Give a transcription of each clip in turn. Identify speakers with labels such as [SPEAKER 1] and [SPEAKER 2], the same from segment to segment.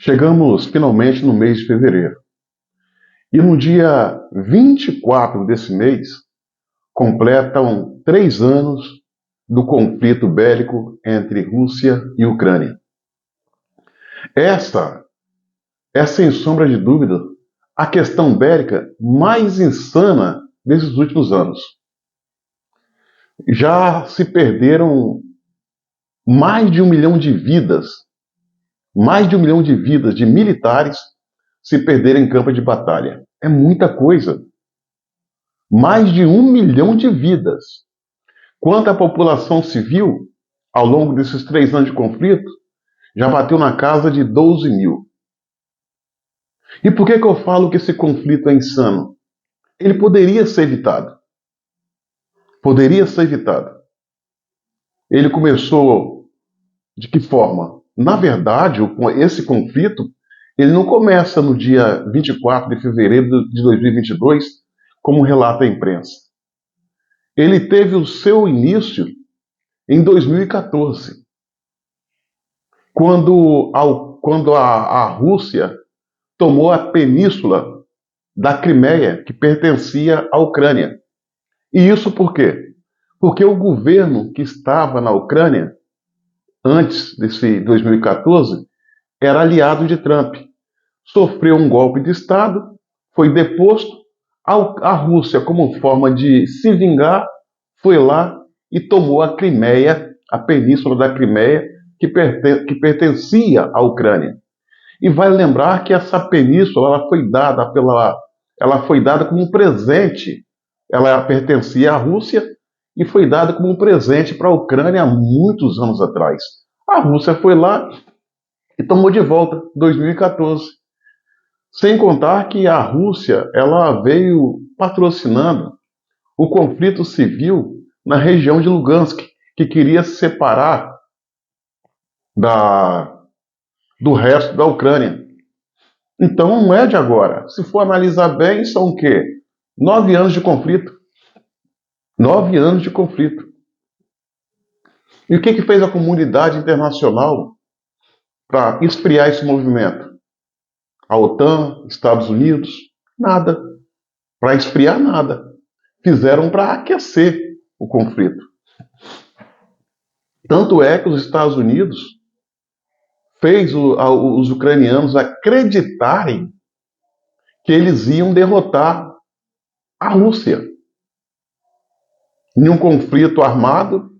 [SPEAKER 1] Chegamos finalmente no mês de fevereiro. E no dia 24 desse mês, completam 3 anos do conflito bélico entre Rússia e Ucrânia. Esta é, sem sombra de dúvida, a questão bélica mais insana desses últimos anos. Já se perderam mais de 1 milhão de vidas, mais de 1 milhão de vidas de militares se perderem em campo de batalha. É muita coisa. Mais de 1 milhão de vidas. Quanto à população civil, ao longo desses 3 anos de conflito, já bateu na casa de 12 mil. E por que eu falo que esse conflito é insano? Ele poderia ser evitado. Poderia ser evitado. Ele começou de que forma? Na verdade, esse conflito, ele não começa no dia 24 de fevereiro de 2022, como relata a imprensa. Ele teve o seu início em 2014, quando a Rússia tomou a península da Crimeia, que pertencia à Ucrânia. E isso por quê? Porque o governo que estava na Ucrânia, antes desse 2014, era aliado de Trump. Sofreu um golpe de Estado, foi deposto. A Rússia, como forma de se vingar, foi lá e tomou a Crimeia, a península da Crimeia, que pertencia à Ucrânia. E vale lembrar que essa península ela foi dada como um presente. Ela pertencia à Rússia e foi dada como um presente para a Ucrânia há muitos anos atrás. A Rússia foi lá e tomou de volta, em 2014. Sem contar que a Rússia ela veio patrocinando o conflito civil na região de Lugansk, que queria se separar do resto da Ucrânia. Então não é de agora. Se for analisar bem, são o quê? 9 anos de conflito. 9 anos de conflito. E o que fez a comunidade internacional para esfriar esse movimento? A OTAN, Estados Unidos? Nada. Para esfriar, nada. Fizeram para aquecer o conflito. Tanto é que os Estados Unidos fez os ucranianos acreditarem que eles iam derrotar a Rússia em um conflito armado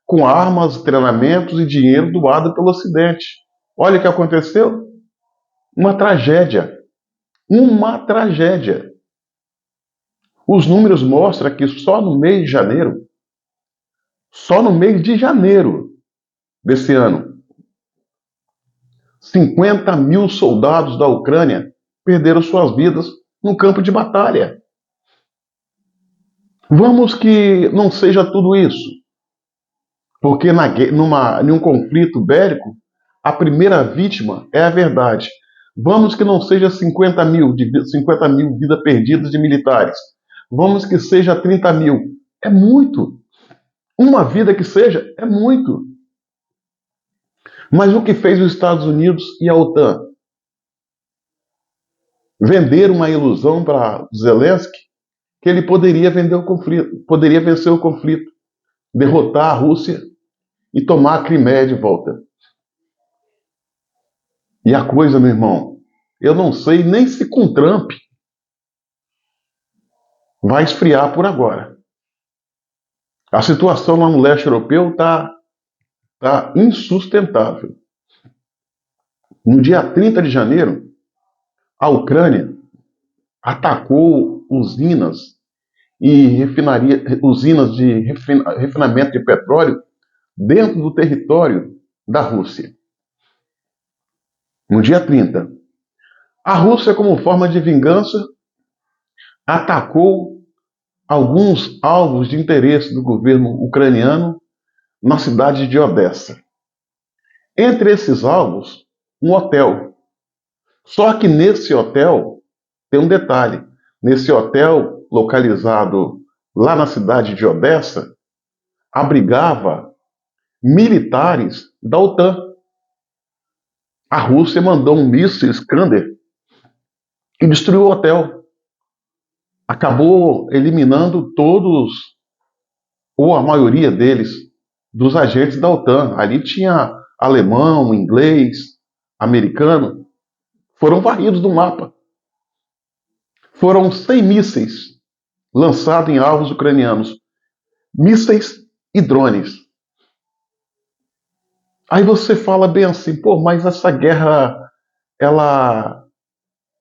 [SPEAKER 1] com armas, treinamentos e dinheiro doado pelo Ocidente. Olha o que aconteceu. Uma tragédia. Uma tragédia. Os números mostram que só no mês de janeiro desse ano, 50 mil soldados da Ucrânia perderam suas vidas no campo de batalha. Vamos que não seja tudo isso, porque em um conflito bélico, a primeira vítima é a verdade. Vamos que não seja 50 mil vidas perdidas de militares. Vamos que seja 30 mil. É muito. Uma vida que seja, é muito. Mas o que fez os Estados Unidos e a OTAN? Vender uma ilusão para Zelensky que ele poderia vencer o conflito, derrotar a Rússia e tomar a Crimeia de volta. E a coisa, meu irmão, eu não sei nem se com Trump vai esfriar por agora. A situação lá no leste europeu está insustentável. No dia 30 de janeiro, a Ucrânia atacou usinas usinas de refinamento de petróleo dentro do território da Rússia. No dia 30. A Rússia, como forma de vingança, atacou alguns alvos de interesse do governo ucraniano na cidade de Odessa. Entre esses alvos, um hotel. Só que nesse hotel tem um detalhe. Nesse hotel, localizado lá na cidade de Odessa, abrigava militares da OTAN. a Rússia mandou um míssil Iskander e destruiu o hotel. Acabou eliminando todos, ou a maioria deles, dos agentes da OTAN. Ali tinha alemão, inglês, americano, foram varridos do mapa. Foram 100 mísseis lançados em alvos ucranianos, mísseis e drones. Aí você fala bem assim, pô, mas essa guerra, ela,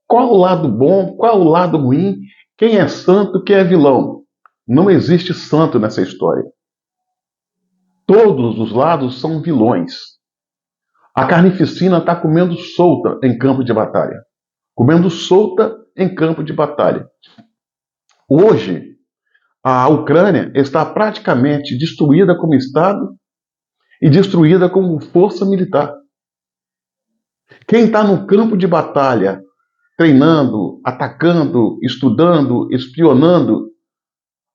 [SPEAKER 1] qual o lado bom, qual o lado ruim, quem é santo, quem é vilão? Não existe santo nessa história. Todos os lados são vilões. A carnificina está comendo solta em campo de batalha. Comendo solta em campo de batalha. Hoje, a Ucrânia está praticamente destruída como Estado e destruída como força militar. Quem está no campo de batalha, treinando, atacando, estudando, espionando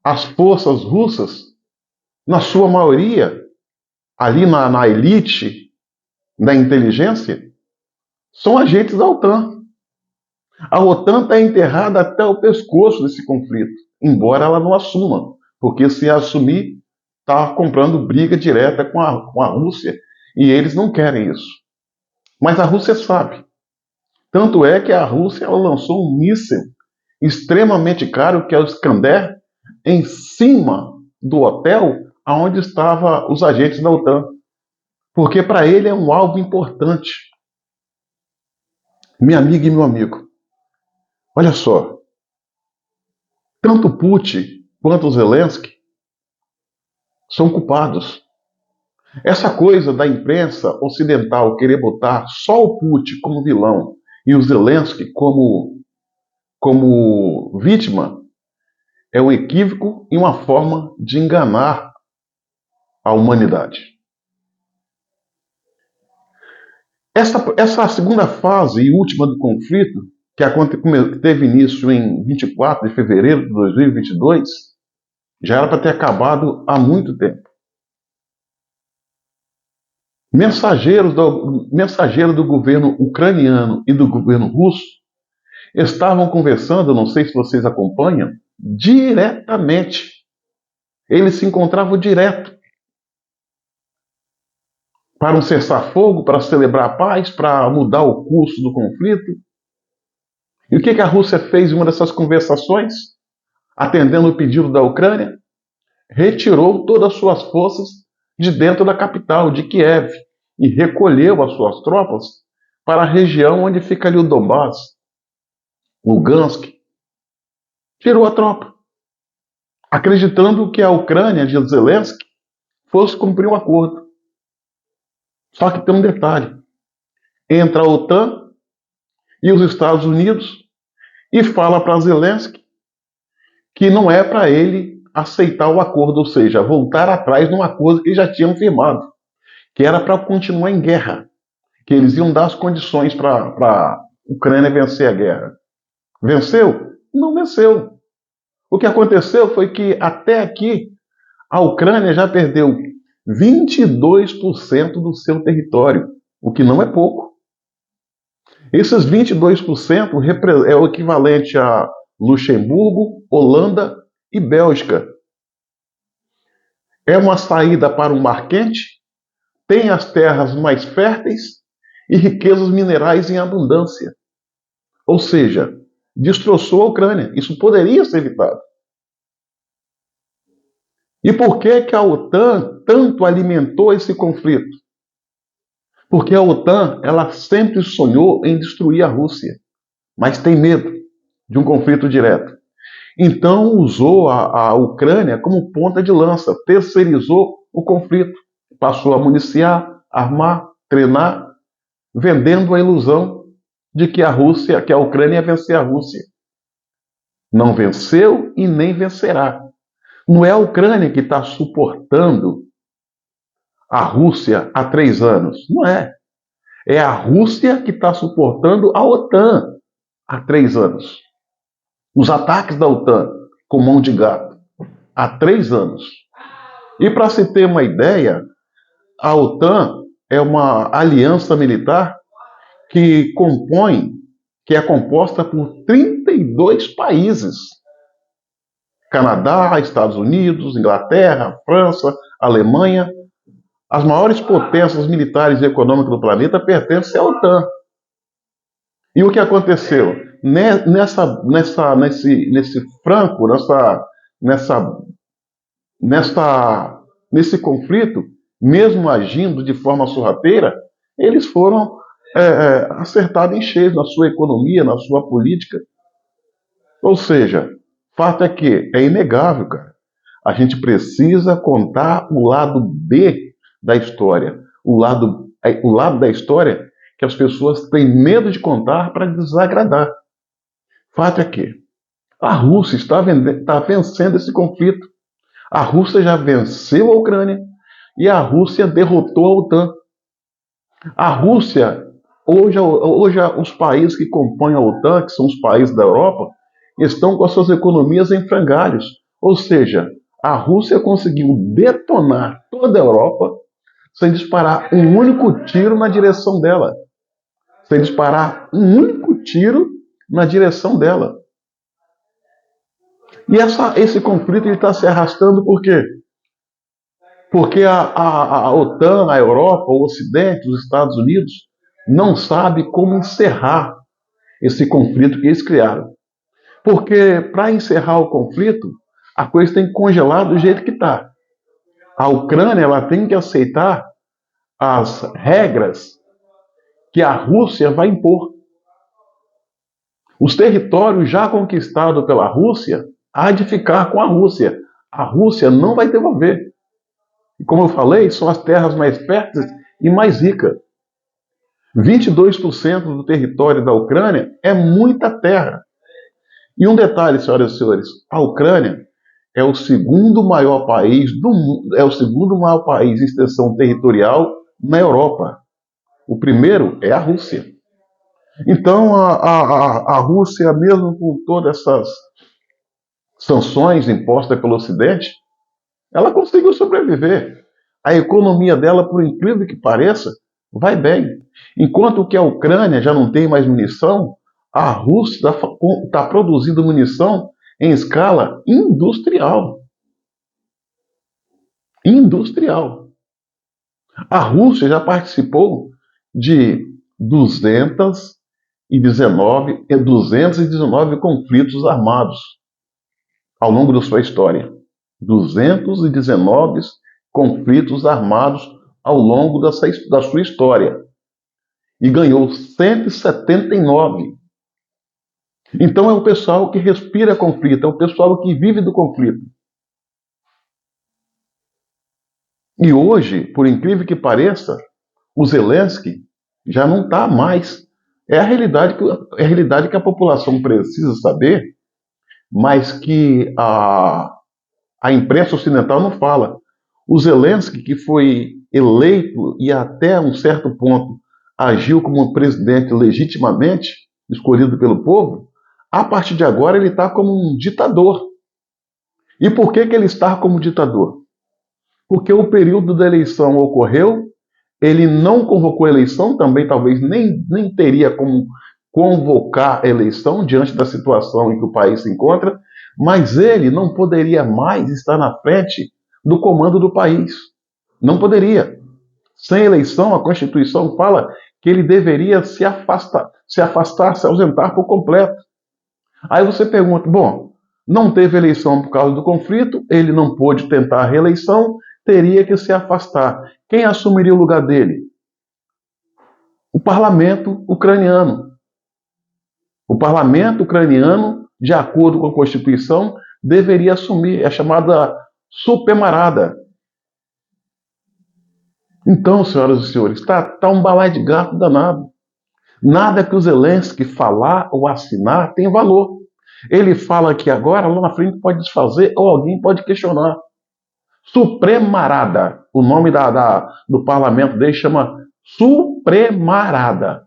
[SPEAKER 1] as forças russas, na sua maioria, ali na elite da inteligência, são agentes da OTAN. A OTAN está enterrada até o pescoço desse conflito, embora ela não assuma, porque se assumir, está comprando briga direta com a Rússia, e eles não querem isso. Mas a Rússia sabe. Tanto é que a Rússia ela lançou um míssil extremamente caro, que é o Iskander, em cima do hotel onde estavam os agentes da OTAN. Porque para ele é um alvo importante. Minha amiga e meu amigo, olha só, tanto Putin quanto Zelensky são culpados. Essa coisa da imprensa ocidental querer botar só o Putin como vilão e o Zelensky como vítima é um equívoco e uma forma de enganar a humanidade. Essa segunda fase e última do conflito, que teve início em 24 de fevereiro de 2022, já era para ter acabado há muito tempo. Mensageiros do governo ucraniano e do governo russo estavam conversando, não sei se vocês acompanham, diretamente. Eles se encontravam direto para um cessar-fogo, para celebrar a paz, para mudar o curso do conflito. E o que a Rússia fez em uma dessas conversações? Atendendo o pedido da Ucrânia, retirou todas as suas forças de dentro da capital, de Kiev, e recolheu as suas tropas para a região onde fica ali o Donbass, o Lugansk. Tirou a tropa, acreditando que a Ucrânia de Zelensky fosse cumprir um acordo. Só que tem um detalhe. Entra a OTAN e os Estados Unidos e fala para Zelensky que não é para ele aceitar o acordo, ou seja, voltar atrás de um acordo que já tinham firmado, que era para continuar em guerra, que eles iam dar as condições para a Ucrânia vencer a guerra. Venceu? Não venceu. O que aconteceu foi que até aqui a Ucrânia já perdeu 22% do seu território, o que não é pouco. Esses 22% é o equivalente a Luxemburgo, Holanda e Bélgica. É uma saída para o mar quente, tem as terras mais férteis e riquezas minerais em abundância. Ou seja, destroçou a Ucrânia. Isso poderia ser evitado. E por que a OTAN tanto alimentou esse conflito? Porque a OTAN ela sempre sonhou em destruir a Rússia, mas tem medo de um conflito direto. Então usou a Ucrânia como ponta de lança, terceirizou o conflito, passou a municiar, armar, treinar, vendendo a ilusão de que a Ucrânia ia vencer a Rússia. Não venceu e nem vencerá. Não é a Ucrânia que está suportando a Rússia há 3 anos. Não é. É a Rússia que está suportando a OTAN há 3 anos. Os ataques da OTAN com mão de gato há 3 anos. E para se ter uma ideia, a OTAN é uma aliança militar que que é composta por 32 países: Canadá, Estados Unidos, Inglaterra, França, Alemanha. As maiores potências militares e econômicas do planeta pertencem à OTAN. E o que aconteceu? Nesse franco, nessa, nesse conflito, mesmo agindo de forma sorrateira, eles foram acertados em cheio na sua economia, na sua política. Ou seja, fato é que é inegável, cara. A gente precisa contar o lado B da história. O lado da história que as pessoas têm medo de contar para desagradar. Fato é que a Rússia está vencendo esse conflito. A Rússia já venceu a Ucrânia e a Rússia derrotou a OTAN. A Rússia, hoje os países que compõem a OTAN, que são os países da Europa, estão com as suas economias em frangalhos. Ou seja, a Rússia conseguiu detonar toda a Europa sem disparar um único tiro na direção dela. Sem disparar um único tiro na direção dela. E esse conflito está se arrastando por quê? Porque a OTAN, a Europa, o Ocidente, os Estados Unidos, não sabe como encerrar esse conflito que eles criaram. Porque para encerrar o conflito, a coisa tem que congelar do jeito que está. A Ucrânia ela tem que aceitar as regras que a Rússia vai impor. Os territórios já conquistados pela Rússia há de ficar com a Rússia. A Rússia não vai devolver. E como eu falei, são as terras mais férteis e mais ricas. 22% do território da Ucrânia é muita terra. E um detalhe, senhoras e senhores, a Ucrânia é o segundo maior país do mundo, é o segundo maior país em extensão territorial na Europa. O primeiro é a Rússia. Então a Rússia, mesmo com todas essas sanções impostas pelo Ocidente, ela conseguiu sobreviver. A economia dela, por incrível que pareça, vai bem. Enquanto que a Ucrânia já não tem mais munição, a Rússia está produzindo munição em escala industrial. Industrial. A Rússia já participou de 219 conflitos armados ao longo da sua história. 219 conflitos armados ao longo da sua história. E ganhou 179. Então é o pessoal que respira conflito, é o pessoal que vive do conflito. E hoje, por incrível que pareça, o Zelensky já não está mais. É a realidade que a população precisa saber, mas que a imprensa ocidental não fala. O Zelensky, que foi eleito e até um certo ponto agiu como um presidente legitimamente escolhido pelo povo, a partir de agora ele está como um ditador. E por que ele está como ditador? Porque o período da eleição ocorreu, ele não convocou a eleição, também talvez nem teria como convocar a eleição diante da situação em que o país se encontra, mas ele não poderia mais estar na frente do comando do país. Não poderia. Sem eleição, a Constituição fala que ele deveria se afastar, se ausentar por completo. Aí você pergunta, bom, não teve eleição por causa do conflito, ele não pôde tentar a reeleição, teria que se afastar. Quem assumiria o lugar dele? O parlamento ucraniano. O parlamento ucraniano, de acordo com a Constituição, deveria assumir, é chamada supermarada. Então, senhoras e senhores, está um balai de gato danado. Nada que o Zelensky falar ou assinar tem valor. Ele fala que agora, lá na frente, pode desfazer ou alguém pode questionar. Supremarada. O nome do parlamento dele chama Supremarada.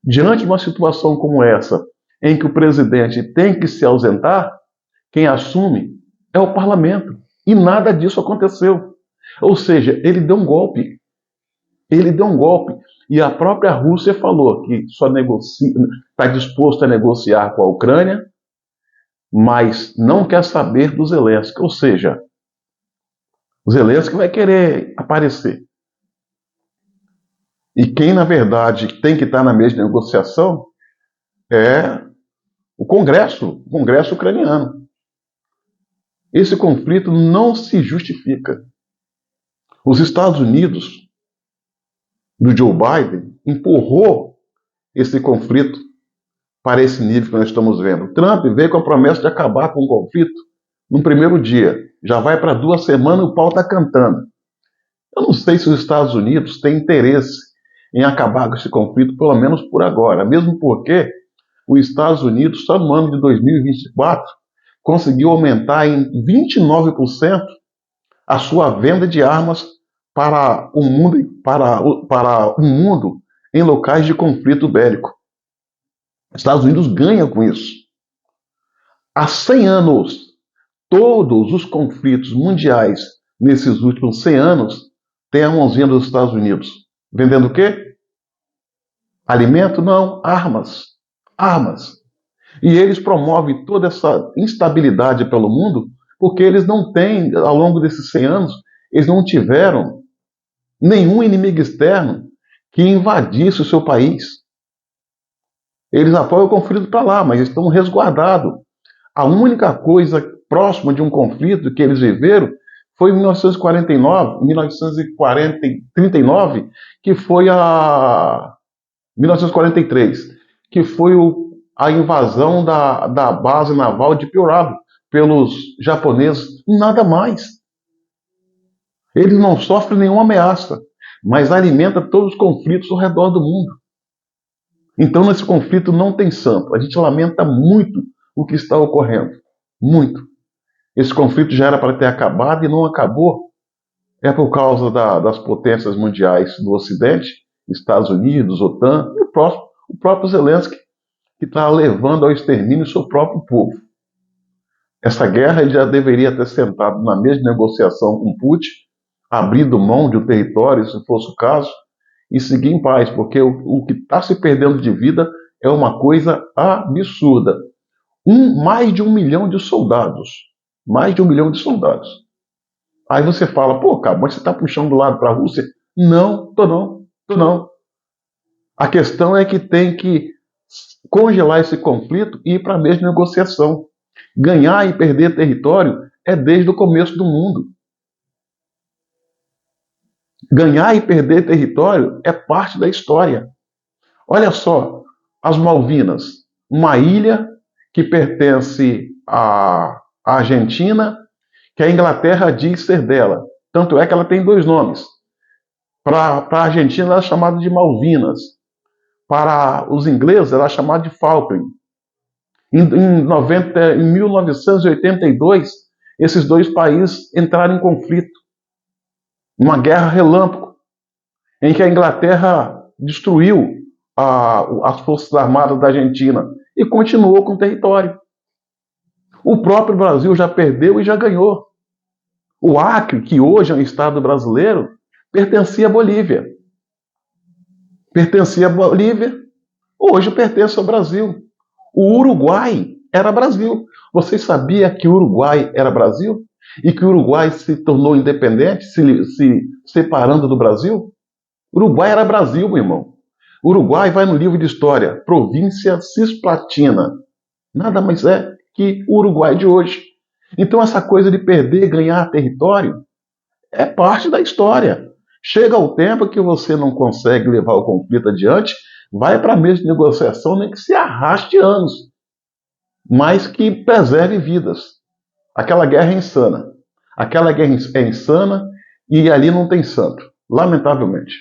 [SPEAKER 1] Diante de uma situação como essa, em que o presidente tem que se ausentar, quem assume é o parlamento. E nada disso aconteceu. Ou seja, ele deu um golpe. Ele deu um golpe. E a própria Rússia falou que só está disposto a negociar com a Ucrânia, mas não quer saber do Zelensky. Ou seja, o Zelensky vai querer aparecer. E quem, na verdade, tem que estar na mesma negociação é o Congresso ucraniano. Esse conflito não se justifica. Os Estados Unidos, do Joe Biden, empurrou esse conflito para esse nível que nós estamos vendo. Trump veio com a promessa de acabar com o conflito no primeiro dia. Já vai para 2 semanas e o pau está cantando. Eu não sei se os Estados Unidos têm interesse em acabar com esse conflito, pelo menos por agora. Mesmo porque os Estados Unidos, só no ano de 2024, conseguiu aumentar em 29% a sua venda de armas para o mundo em locais de conflito bélico. Os Estados Unidos ganham com isso. Há 100 anos, todos os conflitos mundiais nesses últimos 100 anos têm a mãozinha dos Estados Unidos. Vendendo o quê? Alimento? Não, armas. Armas. E eles promovem toda essa instabilidade pelo mundo porque eles não têm, ao longo desses 100 anos, eles não tiveram nenhum inimigo externo que invadisse o seu país. Eles apoiam o conflito para lá, mas estão resguardados. A única coisa próxima de um conflito que eles viveram foi em 1939, que foi a 1943, que foi a invasão da base naval de Pearl Harbor pelos japoneses. Nada mais. Eles não sofrem nenhuma ameaça, mas alimenta todos os conflitos ao redor do mundo. Então, nesse conflito não tem santo. A gente lamenta muito o que está ocorrendo. Muito. Esse conflito já era para ter acabado e não acabou. É por causa das potências mundiais do Ocidente, Estados Unidos, OTAN, e o próprio Zelensky, que está levando ao extermínio o seu próprio povo. Essa guerra ele já deveria ter sentado na mesma negociação com Putin, abrindo mão de um território, se fosse o caso, e seguir em paz, porque o que está se perdendo de vida é uma coisa absurda. Mais de 1 milhão de soldados. Mais de 1 milhão de soldados. Aí você fala, pô, cara, mas você está puxando do lado para a Rússia? Não, tô não. A questão é que tem que congelar esse conflito e ir para a mesma negociação. Ganhar e perder território é desde o começo do mundo. Ganhar e perder território é parte da história. Olha só, as Malvinas, uma ilha que pertence à Argentina, que a Inglaterra diz ser dela. Tanto é que ela tem 2 nomes. Para a Argentina ela é chamada de Malvinas. Para os ingleses ela é chamada de Falkland. Em 1982, esses 2 países entraram em conflito. Uma guerra relâmpago, em que a Inglaterra destruiu as forças armadas da Argentina e continuou com o território. O próprio Brasil já perdeu e já ganhou. O Acre, que hoje é um estado brasileiro, pertencia à Bolívia. Pertencia à Bolívia, hoje pertence ao Brasil. O Uruguai era Brasil. Você sabia que o Uruguai era Brasil? E que o Uruguai se tornou independente, se separando do Brasil? O Uruguai era Brasil, meu irmão. O Uruguai vai no livro de história, província Cisplatina. Nada mais é que o Uruguai de hoje. Então essa coisa de perder, ganhar território, é parte da história. Chega o tempo que você não consegue levar o conflito adiante, vai para a mesa de negociação, nem que se arraste anos, mas que preserve vidas. Aquela guerra é insana. Aquela guerra é insana e ali não tem santo, lamentavelmente.